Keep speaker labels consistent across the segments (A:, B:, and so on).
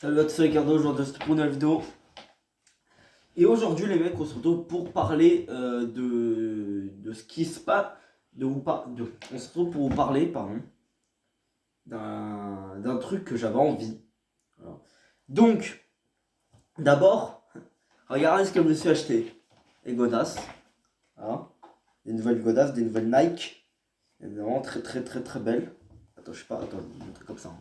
A: Salut à tous, c'est Ricardo, aujourd'hui c'est pour une nouvelle vidéo. Et aujourd'hui les mecs, on se retrouve pour parler de ce qui se passe, on se retrouve pour vous parler, pardon, d'un truc que j'avais envie. Voilà. Donc, d'abord, regardez ce que je me suis acheté. Les godasses, voilà. Des nouvelles godasses, des nouvelles Nike, évidemment très très très très belles. Attends, je sais pas, attends, je vais vous montrer comme ça, hein.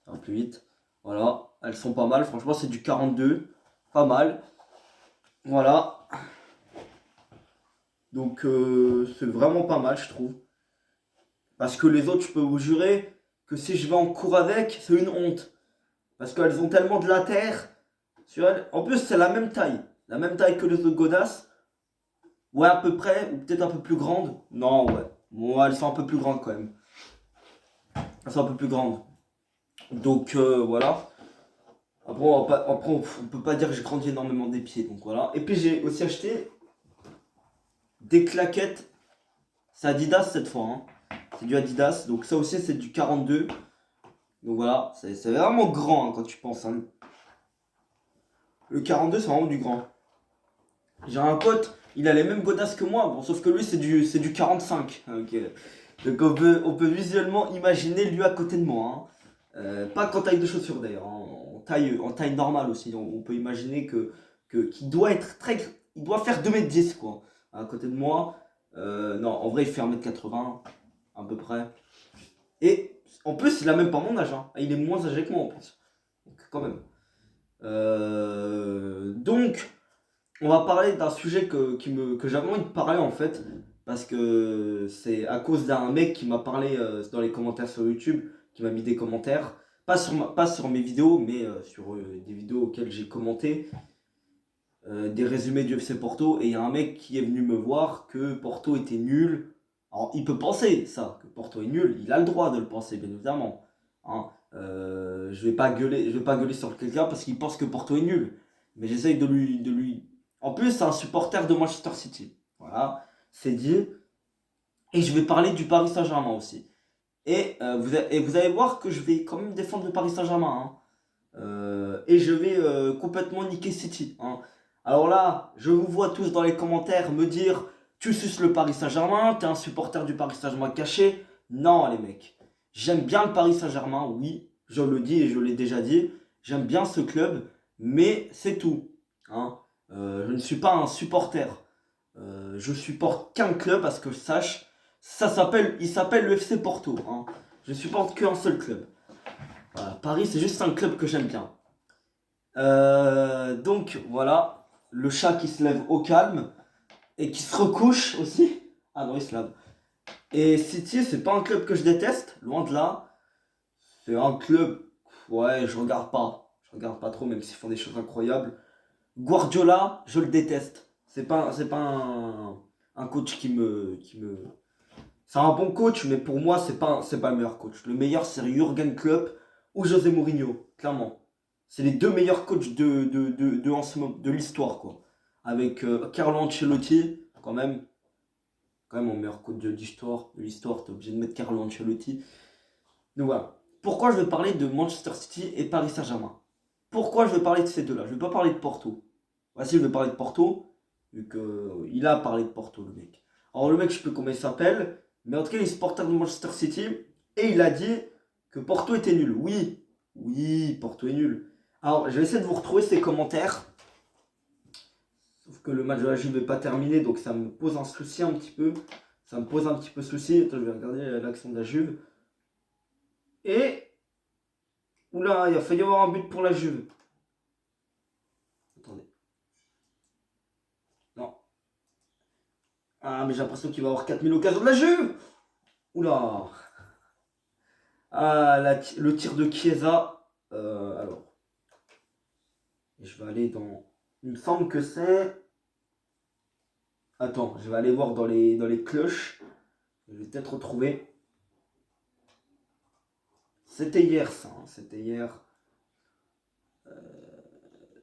A: Ça va plus vite. Voilà, elles sont pas mal, franchement c'est du 42, pas mal. Voilà, donc c'est vraiment pas mal je trouve. Parce que les autres, je peux vous jurer que si je vais en cours avec, c'est une honte. Parce qu'elles ont tellement de la terre sur elles. En plus, c'est la même taille que les autres godasses. Ouais, à peu près, ou peut-être un peu plus grandes. Non, ouais. Bon, elles sont un peu plus grandes quand même. Elles sont un peu plus grandes. Donc voilà. Après, on peut pas dire que j'ai grandi énormément des pieds. Donc voilà. Et puis j'ai aussi acheté des claquettes. C'est Adidas cette fois, hein. C'est du Adidas, donc ça aussi c'est du 42. Donc voilà, c'est vraiment grand, hein, quand tu penses, hein. Le 42 c'est vraiment du grand. J'ai un pote, il a les mêmes godasses que moi, bon, sauf que lui c'est du 45. Ok. Donc on peut visuellement imaginer lui à côté de moi, hein. Pas qu'en taille de chaussures d'ailleurs, hein, en taille normale aussi. On peut imaginer qu'il doit être très. Il doit faire 2 m 10 quoi. À côté de moi. Non, en vrai il fait 1 m 80 à peu près. Et en plus, il a même pas mon âge, hein. Il est moins âgé que moi en plus. Donc, quand même. Donc, on va parler d'un sujet que j'avais envie de parler en fait. Parce que c'est à cause d'un mec qui m'a parlé dans les commentaires sur YouTube, qui m'a mis des commentaires. Pas sur mes vidéos, mais sur des vidéos auxquelles j'ai commenté. Des résumés du FC Porto. Et il y a un mec qui est venu me voir que Porto était nul. Alors, il peut penser ça, que Porto est nul, il a le droit de le penser, bien évidemment, hein. Je vais pas gueuler sur quelqu'un parce qu'il pense que Porto est nul. Mais j'essaye de lui. En plus, c'est un supporter de Manchester City. Voilà, c'est dit. Et je vais parler du Paris Saint-Germain aussi. Et vous allez voir que je vais quand même défendre le Paris Saint-Germain, hein. Et je vais complètement niquer City, hein. Alors là, je vous vois tous dans les commentaires me dire tu suces le Paris Saint-Germain, t'es un supporter du Paris Saint-Germain caché. Non, les mecs. J'aime bien le Paris Saint-Germain, oui, je le dis et je l'ai déjà dit. J'aime bien ce club, mais c'est tout, hein. Je ne suis pas un supporter. Je supporte qu'un club, à ce que je sache. Il s'appelle le FC Porto, hein. Je supporte qu'un seul club. Voilà, Paris, c'est juste un club que j'aime bien. Donc voilà, le chat qui se lève au calme et qui se recouche aussi. Ah non, il se lave. Et City, c'est pas un club que je déteste, loin de là. C'est un club, ouais, je regarde pas. Je regarde pas trop, même s'ils font des choses incroyables. Guardiola, je le déteste. C'est pas un coach qui me. C'est un bon coach, mais pour moi, c'est pas le meilleur coach. Le meilleur, c'est Jürgen Klopp ou José Mourinho, clairement. C'est les deux meilleurs coachs en ce moment, de l'histoire, quoi. Avec Carlo Ancelotti, quand même mon meilleur coach de l'histoire, t'es obligé de mettre Carlo Ancelotti. Donc voilà. Pourquoi je vais parler de Manchester City et Paris Saint-Germain? Pourquoi je vais parler de ces deux-là? Je vais pas parler de Porto. Voici, je vais parler de Porto, vu qu'il a parlé de Porto, le mec. Alors le mec, je sais plus comment il s'appelle, mais en tout cas, il est supporter de Manchester City, et il a dit que Porto était nul. Oui, oui, Porto est nul. Alors, je vais essayer de vous retrouver ses commentaires. Sauf que le match de la Juve n'est pas terminé, donc ça me pose un souci un petit peu. Ça me pose un petit peu souci. Attends, je vais regarder l'action de la Juve. Et... Oula, il a failli y avoir un but pour la Juve. Attendez. Non. Ah, mais j'ai l'impression qu'il va y avoir 4000 occasions de la Juve. Oula. Ah, le tir de Chiesa. Alors. Et je vais aller dans... Il me semble que c'est... Attends, je vais aller voir dans les cloches. Je vais peut-être retrouver. C'était hier ça, hein. C'était hier.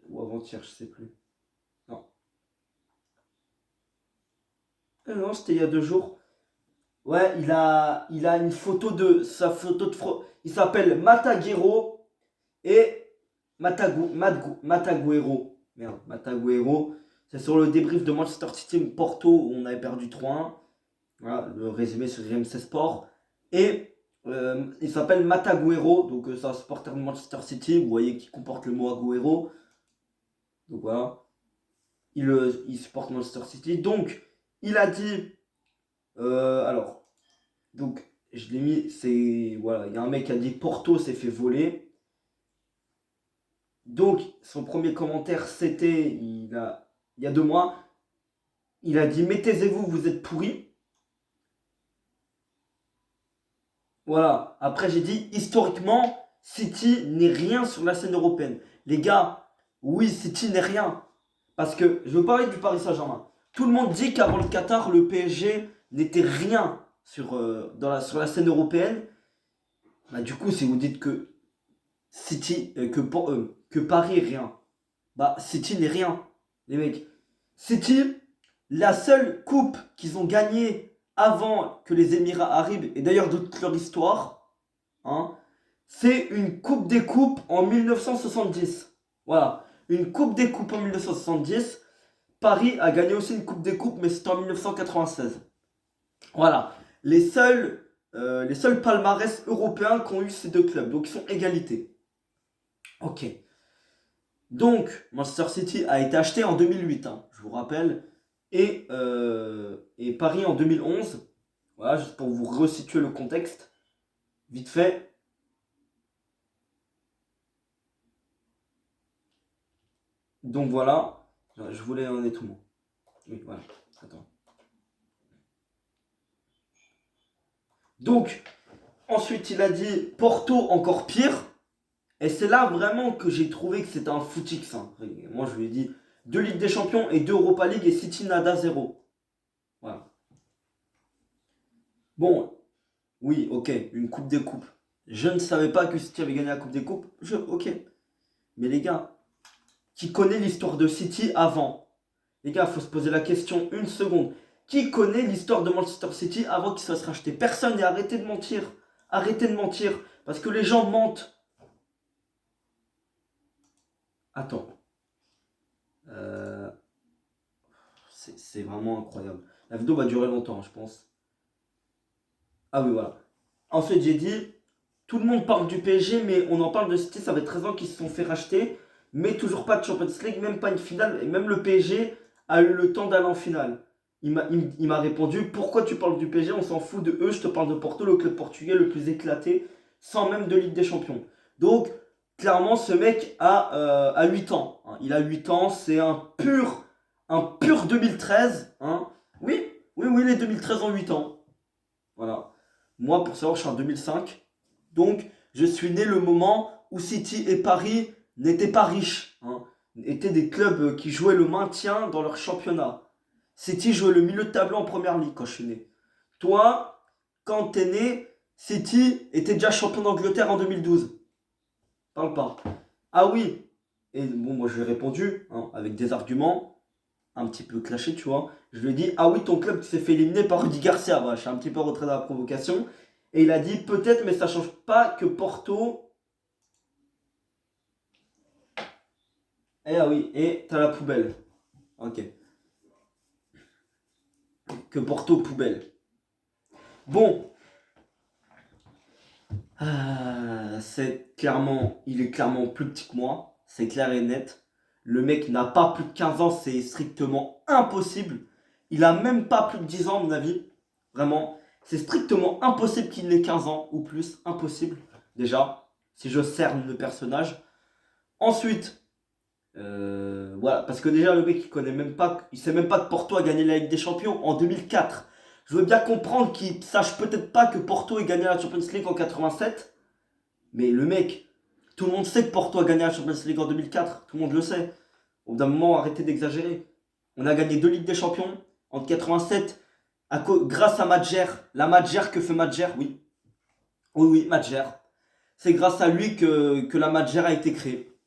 A: Ou avant-hier, je sais plus. Non. Non, c'était il y a 2 jours. Ouais, il a une photo de... Sa photo de... Il s'appelle Mataguero. Et Mataguero. Merde, Mataguero. C'est sur le débrief de Manchester City Porto où on avait perdu 3-1. Voilà, le résumé sur RMC Sport. Et il s'appelle Mataguero, donc c'est un supporter de Manchester City. Vous voyez qui comporte le mot Agüero. Donc voilà. Il supporte Manchester City. Donc, il a dit. Alors, donc, je l'ai mis. C'est. Voilà, il y a un mec qui a dit Porto s'est fait voler. Donc, son premier commentaire, c'était. Il y a 2 mois. Il a dit mettez-vous, vous êtes pourris. Voilà. Après, j'ai dit historiquement, City n'est rien sur la scène européenne. Les gars, oui, City n'est rien. Parce que je veux parler du Paris Saint-Germain. Tout le monde dit qu'avant le Qatar, le PSG n'était rien sur la scène européenne. Bah, du coup, si vous dites que City, que Paris est rien, bah City n'est rien, les mecs. City, la seule coupe qu'ils ont gagnée avant que les Émirats arrivent, et d'ailleurs de toute leur histoire, hein, c'est une coupe des coupes en 1970. Voilà, une coupe des coupes en 1970. Paris a gagné aussi une coupe des coupes, mais c'était en 1996. Voilà, les seuls palmarès européens qu'ont eu ces deux clubs, donc ils sont égalité. Ok. Donc, Manchester City a été acheté en 2008, hein, je vous rappelle, et Paris en 2011. Voilà, juste pour vous resituer le contexte, vite fait. Donc voilà, je voulais en être tout le monde. Oui, voilà, attends. Donc, ensuite, il a dit Porto encore pire. Et c'est là vraiment que j'ai trouvé que c'était un footix. Hein. Moi, je lui ai dit 2 Ligues des Champions et 2 Europa League et City nada 0. Voilà. Bon, oui, ok, une Coupe des Coupes. Je ne savais pas que City avait gagné la Coupe des Coupes. Ok. Mais les gars, qui connaît l'histoire de City avant? Les gars, il faut se poser la question une seconde. Qui connaît l'histoire de Manchester City avant qu'il se fasse racheter? Personne, et arrêtez de mentir. Arrêtez de mentir. Parce que les gens mentent. Attends. C'est vraiment incroyable. La vidéo va durer longtemps, je pense. Ah oui, voilà. Ensuite, j'ai dit, tout le monde parle du PSG, mais on en parle de City, ça fait 13 ans qu'ils se sont fait racheter, mais toujours pas de Champions League, même pas une finale, et même le PSG a eu le temps d'aller en finale. Il m'a répondu, pourquoi tu parles du PSG? On s'en fout de eux, je te parle de Porto, le club portugais le plus éclaté, sans même de Ligue des Champions. Donc, clairement, ce mec a 8 ans. Hein. Il a 8 ans, c'est un pur 2013. Hein. Oui, oui, les 2013 ont 8 ans. Voilà. Moi, pour savoir, je suis en 2005. Donc, je suis né le moment où City et Paris n'étaient pas riches. Hein. Étaient des clubs qui jouaient le maintien dans leur championnat. City jouait le milieu de tableau en première ligue quand je suis né. Toi, quand t'es né, City était déjà champion d'Angleterre en 2012. Parle pas. Ah oui. Et bon, moi je lui ai répondu, hein, avec des arguments un petit peu clashés, tu vois. Je lui ai dit, ah oui, ton club s'est fait éliminer par Rudy Garcia. Bah, je suis un petit peu rentré dans la provocation. Et il a dit, peut-être, mais ça change pas que Porto. Eh ah oui, et t'as la poubelle. Ok. Que Porto poubelle. Bon. Il est clairement plus petit que moi. C'est clair et net. Le mec n'a pas plus de 15 ans, c'est strictement impossible. Il a même pas plus de 10 ans, à mon avis. Vraiment. C'est strictement impossible qu'il n'ait 15 ans ou plus. Impossible. Déjà. Si je cerne le personnage. Ensuite. Voilà. Parce que déjà, le mec, il connaît même pas. Il sait même pas que Porto a gagné la Ligue des Champions en 2004. Je veux bien comprendre qu'il sache peut-être pas que Porto ait gagné la Champions League en 87. Mais le mec, tout le monde sait que Porto a gagné la Champions League en 2004. Tout le monde le sait. Au bout d'un moment, arrêtez d'exagérer. On a gagné 2 Ligues des Champions en 87 grâce à Madjer. La Madjer que fait Madjer, oui. Oui, Madjer. C'est grâce à lui que la Madjer a été créée.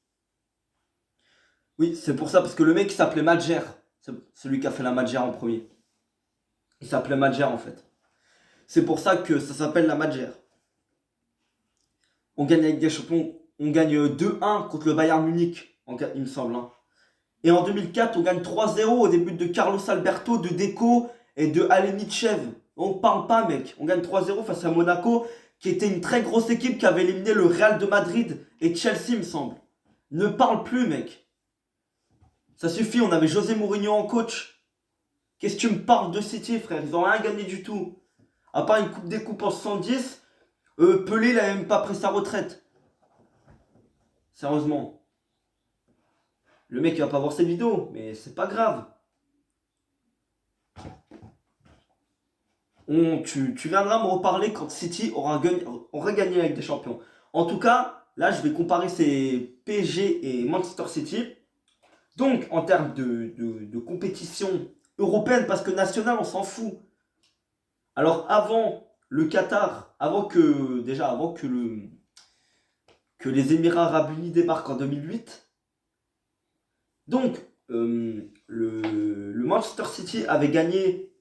A: Oui, c'est pour ça, parce que le mec il s'appelait Madjer. C'est celui qui a fait la Madjer en premier. Il s'appelait Madjer en fait. C'est pour ça que ça s'appelle la Madjer. On gagne avec des champions on gagne 2-1 contre le Bayern Munich, il me semble. Hein. Et en 2004, on gagne 3-0 au début de Carlos Alberto, de Deco et de Alenichev. On parle pas, mec. On gagne 3-0 face à Monaco, qui était une très grosse équipe qui avait éliminé le Real de Madrid et Chelsea, il me semble. Ne parle plus, mec. Ça suffit, on avait José Mourinho en coach. Qu'est-ce que tu me parles de City, frère? Ils ont rien gagné du tout. À part une coupe des coupes en 110, Pelé, il a même pas pris sa retraite. Sérieusement. Le mec, il va pas voir cette vidéo, mais c'est pas grave. Tu viendras me reparler quand City aura gagné avec des champions. En tout cas, là, je vais comparer ces PSG et Manchester City. Donc, en termes de compétition européenne, parce que nationale, on s'en fout. Alors, avant le Qatar, avant que les Émirats Arabes Unis débarquent en 2008, donc, le Manchester City avait gagné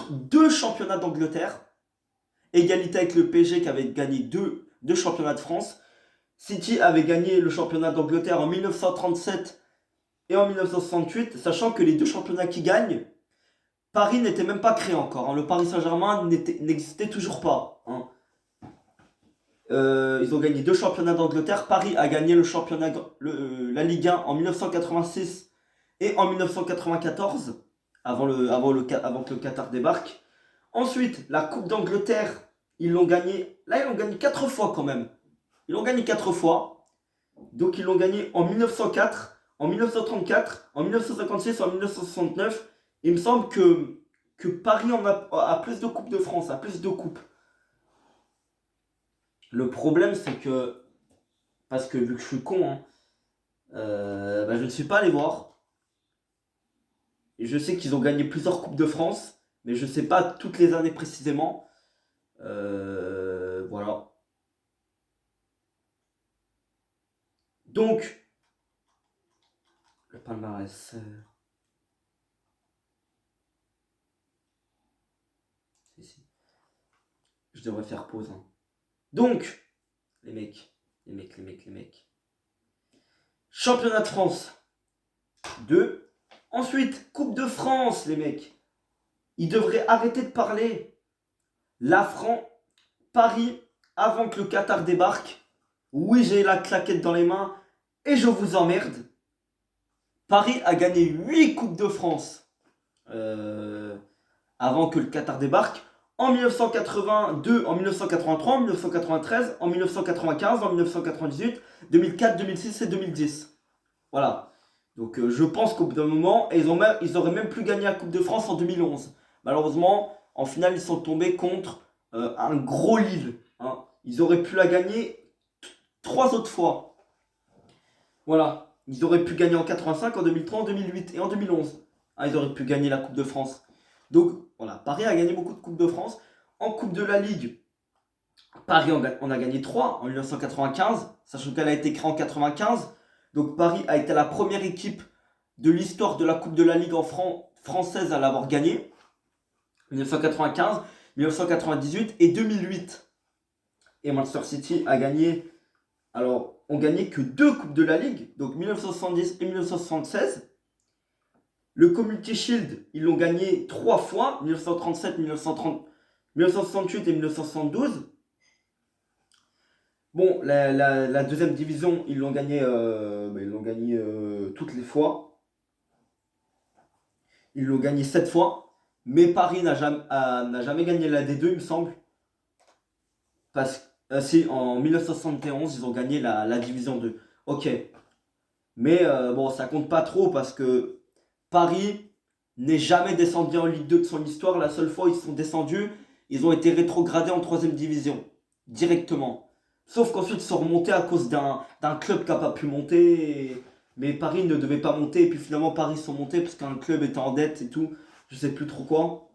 A: 2 championnats d'Angleterre, égalité avec le PSG qui avait gagné 2 championnats de France. City avait gagné le championnat d'Angleterre en 1937 et en 1968, sachant que les 2 championnats qui gagnent, Paris n'était même pas créé encore. Hein. Le Paris Saint-Germain n'existait toujours pas. Hein. Ils ont gagné 2 championnats d'Angleterre. Paris a gagné la Ligue 1 en 1986 et en 1994, avant que le Qatar débarque. Ensuite, la Coupe d'Angleterre, ils l'ont gagné. Là, ils l'ont gagné 4 fois quand même. Ils l'ont gagné 4 fois. Donc, ils l'ont gagné en 1904, en 1934, en 1956, en 1969. Il me semble que Paris a plus de Coupes de France, a plus de coupes. Le problème, c'est que, parce que vu que je suis con, hein, je ne suis pas allé voir. Et je sais qu'ils ont gagné plusieurs Coupes de France, mais je ne sais pas toutes les années précisément. Voilà. Donc, le palmarès. Ici. Je devrais faire pause. Hein. Donc, les mecs. Championnat de France. 2. Ensuite, Coupe de France, les mecs. Ils devraient arrêter de parler. Paris, avant que le Qatar débarque. Oui, j'ai la claquette dans les mains et je vous emmerde. Paris a gagné 8 Coupes de France avant que le Qatar débarque. En 1982, en 1983, en 1993, en 1995, en 1998, 2004, 2006 et 2010. Voilà. Donc je pense qu'au bout d'un moment, ils auraient même pu gagner la Coupe de France en 2011. Malheureusement, en finale, ils sont tombés contre un gros Lille. Hein. Ils auraient pu la gagner 3 autres fois. Voilà. Ils auraient pu gagner en 85, en 2003, en 2008 et en 2011. Ah, ils auraient pu gagner la Coupe de France. Donc voilà, Paris a gagné beaucoup de Coupes de France. En Coupe de la Ligue, Paris on a gagné 3 en 1995, sachant qu'elle a été créée en 1995. Donc Paris a été la première équipe de l'histoire de la Coupe de la Ligue française à l'avoir gagnée. 1995, 1998 et 2008. Et Manchester City a gagné, ont gagné que 2 Coupes de la Ligue, donc 1970 et 1976. Le Community Shield, ils l'ont gagné 3 fois, 1937, 1968 et 1972. Bon, la deuxième division, ils l'ont gagné, toutes les fois. Ils l'ont gagné 7 fois. Mais Paris n'a jamais gagné la D2, il me semble. Si, en 1971, ils ont gagné la division 2. Ok. Mais bon, ça compte pas trop parce que Paris n'est jamais descendu en Ligue 2 de son histoire. La seule fois où ils sont descendus, ils ont été rétrogradés en 3ème division. Directement. Sauf qu'ensuite ils sont remontés à cause d'un club qui n'a pas pu monter. Mais Paris ne devait pas monter. Et puis finalement Paris sont montés parce qu'un club était en dette et tout. Je sais plus trop quoi.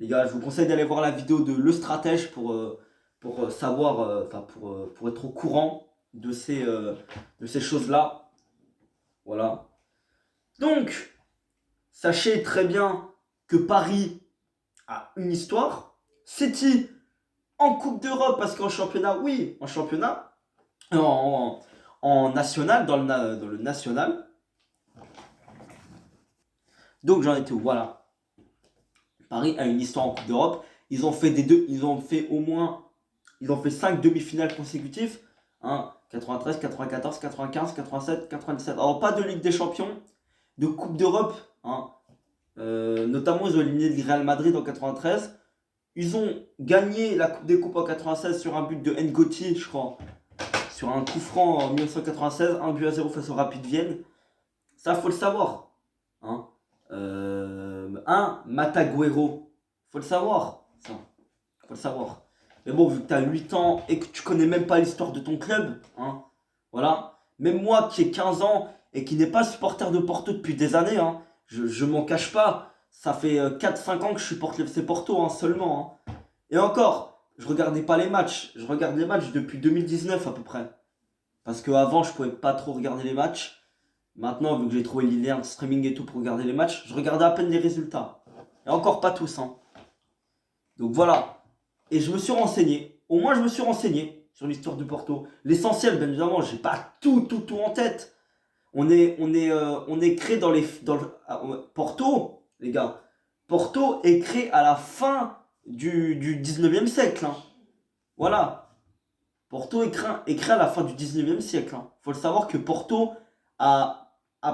A: Les gars, je vous conseille d'aller voir la vidéo de Le Stratège pour savoir, pour être au courant de ces choses-là. Voilà. Donc, sachez très bien que Paris a une histoire. City en Coupe d'Europe, parce qu'en championnat, oui, en championnat. en, en national, dans le national. Donc j'en étais où? Voilà. Paris a une histoire en Coupe d'Europe. Ils ont fait 5 demi-finales consécutives. Hein, 93, 94, 95, 87, 97. Alors pas de Ligue des Champions, de Coupe d'Europe. Hein. Notamment, ils ont éliminé le Real Madrid en 93. Ils ont gagné la Coupe des Coupes en 96 sur un but de N'Goti, je crois. Sur un coup franc en 1996, 1-0 face au Rapid Vienne. Ça, faut le savoir. Hein. Mataguero. Faut le savoir. Ça. Faut le savoir. Mais bon, vu que tu as 8 ans et que tu connais même pas l'histoire de ton club, hein, voilà. Même moi qui ai 15 ans et qui n'est pas supporter de Porto depuis des années, hein, je m'en cache pas. Ça fait 4-5 ans que je supporte le FC Porto hein, seulement. Hein. Et encore, je regardais pas les matchs. Je regarde les matchs depuis 2019 à peu près. Parce qu'avant, je pouvais pas trop regarder les matchs. Maintenant, vu que j'ai trouvé le lien de streaming et tout pour regarder les matchs, je regardais à peine les résultats. Et encore pas tous. Hein. Donc voilà. Et je me suis renseigné. Au moins, je me suis renseigné sur l'histoire du Porto. L'essentiel, bien évidemment, j'ai pas tout en tête. On est créé Porto, les gars. Porto est créé à la fin du 19e siècle. Hein. Voilà. Porto est créé à la fin du 19e siècle. Hein. Faut le savoir que Porto a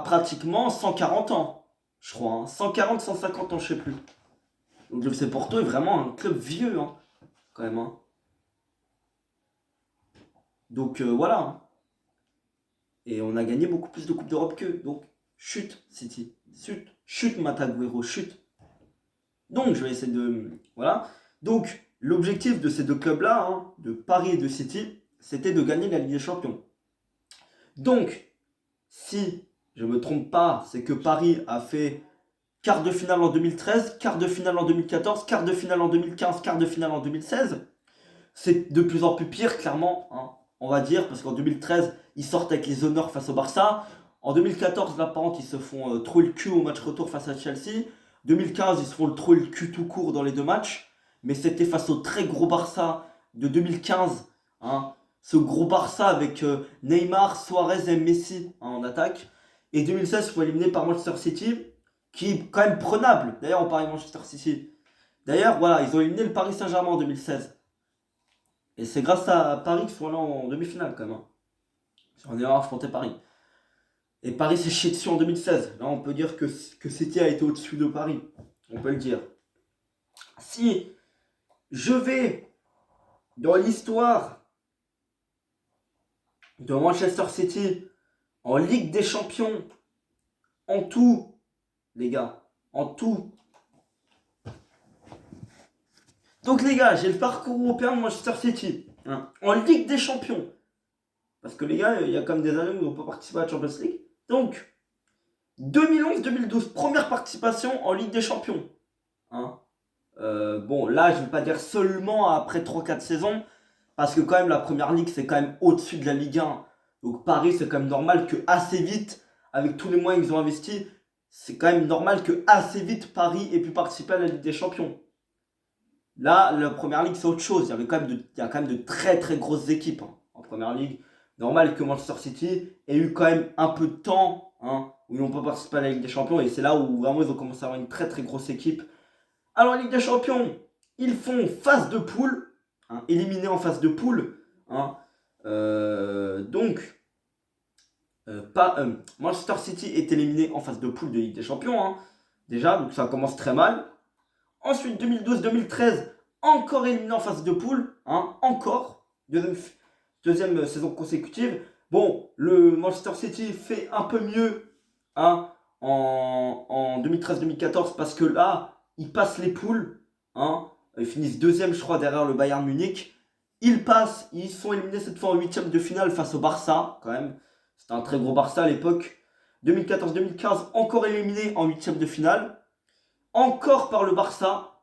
A: pratiquement 140 ans. Je crois. Hein. 140, 150 ans, je sais plus. Donc le FC Porto est vraiment un club vieux. Hein, quand même. Hein. Donc voilà. Hein. Et on a gagné beaucoup plus de Coupes d'Europe qu'eux. Donc, chute, City. Chute, Mataguero, chute. Donc, je vais essayer de. Voilà. Donc, l'objectif de ces deux clubs-là, hein, de Paris et de City, c'était de gagner la Ligue des Champions. Donc, si je ne me trompe pas, c'est que Paris a fait quart de finale en 2013, quart de finale en 2014, quart de finale en 2015, quart de finale en 2016. C'est de plus en plus pire, clairement, hein, on va dire, parce qu'en 2013, ils sortent avec les honneurs face au Barça. En 2014, la pente, ils se font trouer le cul au match retour face à Chelsea. 2015, ils se font trouer le cul tout court dans les deux matchs. Mais c'était face au très gros Barça de 2015. Hein, ce gros Barça avec Neymar, Suarez et Messi hein, en attaque. Et 2016, ils sont éliminés par Manchester City, qui est quand même prenable. D'ailleurs, on parle de Manchester City. D'ailleurs, voilà, ils ont éliminé le Paris Saint-Germain en 2016. Et c'est grâce à Paris qu'ils sont allés en demi-finale quand même. Hein. On est affronté Paris. Et Paris s'est chié dessus en 2016. Là, on peut dire que City a été au-dessus de Paris. On peut le dire. Si je vais dans l'histoire de Manchester City en Ligue des Champions, en tout, les gars, en tout. Donc les gars, j'ai le parcours européen de Manchester City. Hein, en Ligue des Champions. Parce que les gars, il y a quand même des années où ils n'ont pas participé à la Champions League. Donc, 2011-2012, première participation en Ligue des Champions. Hein bon, là, je ne vais pas dire seulement après 3-4 saisons, parce que quand même, la Première Ligue, c'est quand même au-dessus de la Ligue 1. Donc Paris, c'est quand même normal que assez vite, avec tous les moyens qu'ils ont investis, c'est quand même normal que assez vite, Paris ait pu participer à la Ligue des Champions. Là, la Première Ligue, c'est autre chose. Il y a quand même de très très grosses équipes hein, en Première Ligue. Normal que Manchester City ait eu quand même un peu de temps hein, où ils n'ont pas participé à la Ligue des Champions. Et c'est là où vraiment ils ont commencé à avoir une très très grosse équipe. Alors, Ligue des Champions, ils font phase de poule, hein, éliminés en phase de poule. Hein, donc, Manchester City est éliminé en phase de poule de Ligue des Champions. Hein, déjà, donc ça commence très mal. Ensuite, 2012-2013, encore éliminé en phase de poule. Hein, encore. Deuxième saison consécutive. Bon, le Manchester City fait un peu mieux hein, en 2013-2014 parce que là, ils passent les poules. Hein, ils finissent deuxième, je crois, derrière le Bayern Munich. Ils passent, ils sont éliminés cette fois en huitième de finale face au Barça, quand même. C'était un très gros Barça à l'époque. 2014-2015, encore éliminé en huitième de finale. Encore par le Barça.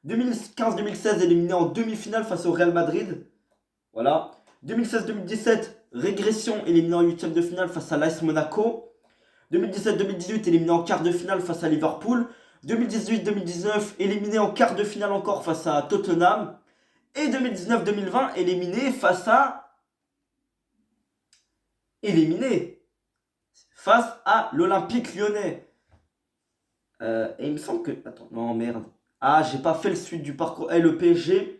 A: 2015-2016 éliminé en demi-finale face au Real Madrid. Voilà. 2016-2017, régression éliminé en huitième de finale face à l'AS Monaco. 2017-2018, éliminé en quart de finale face à Liverpool. 2018-2019, éliminé en quart de finale encore face à Tottenham. Et 2019-2020 éliminé face à... Éliminé face à l'Olympique Lyonnais. Et il me semble que... Attends, non, merde. Ah, j'ai pas fait le suite du parcours. Le PSG...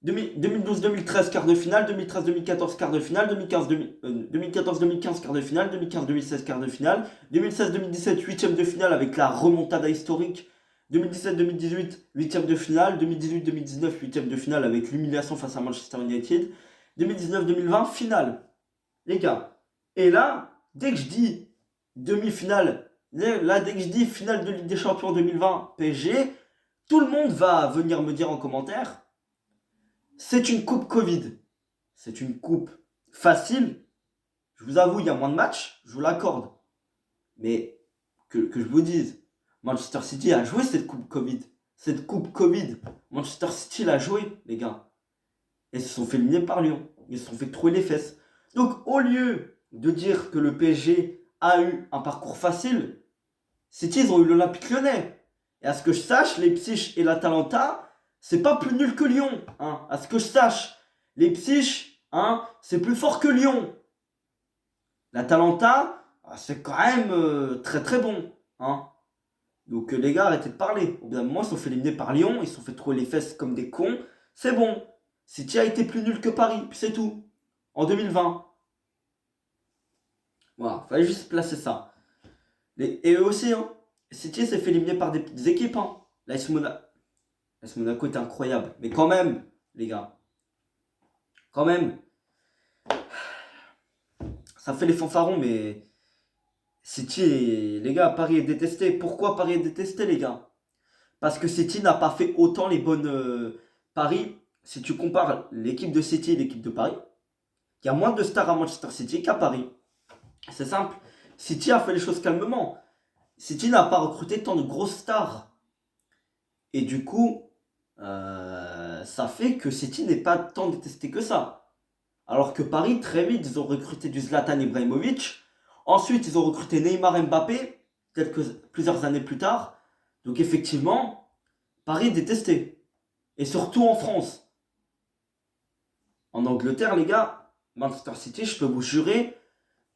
A: 2012-2013 quart de finale, 2013-2014 quart de finale, 2014-2015 quart de finale, 2015-2016 quart de finale, 2016-2017 huitième de finale avec la remontada historique, 2017-2018 huitième de finale, 2018-2019 huitième de finale avec l'humiliation face à Manchester United, 2019-2020 finale. Les gars, et là, dès que je dis demi-finale, là dès que je dis finale de Ligue des Champions 2020 PSG, tout le monde va venir me dire en commentaire: c'est une coupe Covid. C'est une coupe facile. Je vous avoue, il y a moins de matchs, je vous l'accorde. Mais que je vous dise, Manchester City a joué cette coupe Covid. Cette coupe Covid. Manchester City l'a joué, les gars. Et ils se sont fait éliminer par Lyon. Ils se sont fait trouer les fesses. Donc, au lieu de dire que le PSG a eu un parcours facile, City, ils ont eu l'Olympique Lyonnais. Et à ce que je sache, Leipzig et l'Atalanta, c'est pas plus nul que Lyon. Hein. À ce que je sache, Leipzig, hein, c'est plus fort que Lyon. L'Atalanta, c'est quand même très très bon. Hein. Donc les gars, arrêtez de parler. Au bout d'un moment, ils se sont fait éliminer par Lyon, ils se sont fait trouver les fesses comme des cons. C'est bon. City a été plus nul que Paris, puis c'est tout. En 2020. Voilà, fallait juste placer ça. Et eux aussi, hein. City s'est fait éliminer par des petites équipes. Hein. L'AS Monaco est incroyable. Mais quand même, les gars. Quand même. Ça fait les fanfarons, mais... City, les gars, Paris est détesté. Pourquoi Paris est détesté, les gars? Parce que City n'a pas fait autant les bonnes... Paris, si tu compares l'équipe de City et l'équipe de Paris, il y a moins de stars à Manchester City qu'à Paris. C'est simple. City a fait les choses calmement. City n'a pas recruté tant de grosses stars. Et du coup, ça fait que City n'est pas tant détesté que ça. Alors que Paris, très vite, ils ont recruté du Zlatan Ibrahimovic. Ensuite, ils ont recruté Neymar Mbappé, plusieurs années plus tard. Donc effectivement, Paris est détesté. Et surtout en France. En Angleterre, les gars, Manchester City, je peux vous jurer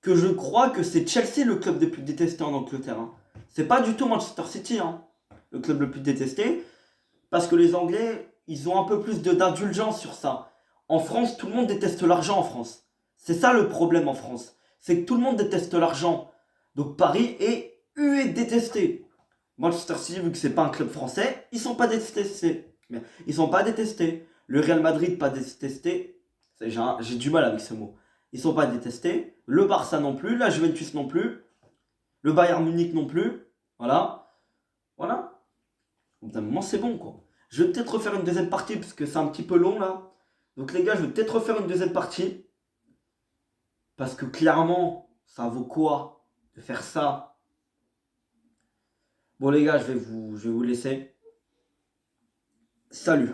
A: que je crois que c'est Chelsea le club le plus détesté en Angleterre. Hein. C'est pas du tout Manchester City, hein, le club le plus détesté. Parce que les Anglais, ils ont un peu plus d'indulgence sur ça. En France, tout le monde déteste l'argent en France. C'est ça le problème en France. C'est que tout le monde déteste l'argent. Donc Paris est hué détesté. Manchester City, vu que c'est pas un club français, ils sont pas détestés. Ils sont pas détestés. Le Real Madrid, pas détesté. J'ai du mal avec ce mot. Ils sont pas détestés. Le Barça non plus. La Juventus non plus. Le Bayern Munich non plus. Voilà. Voilà. Au bout d'un moment, c'est bon, quoi. Je vais peut-être refaire une deuxième partie parce que c'est un petit peu long là. Donc les gars, je vais peut-être refaire une deuxième partie. Parce que clairement, ça vaut quoi de faire ça? Bon les gars, je vais vous laisser. Salut.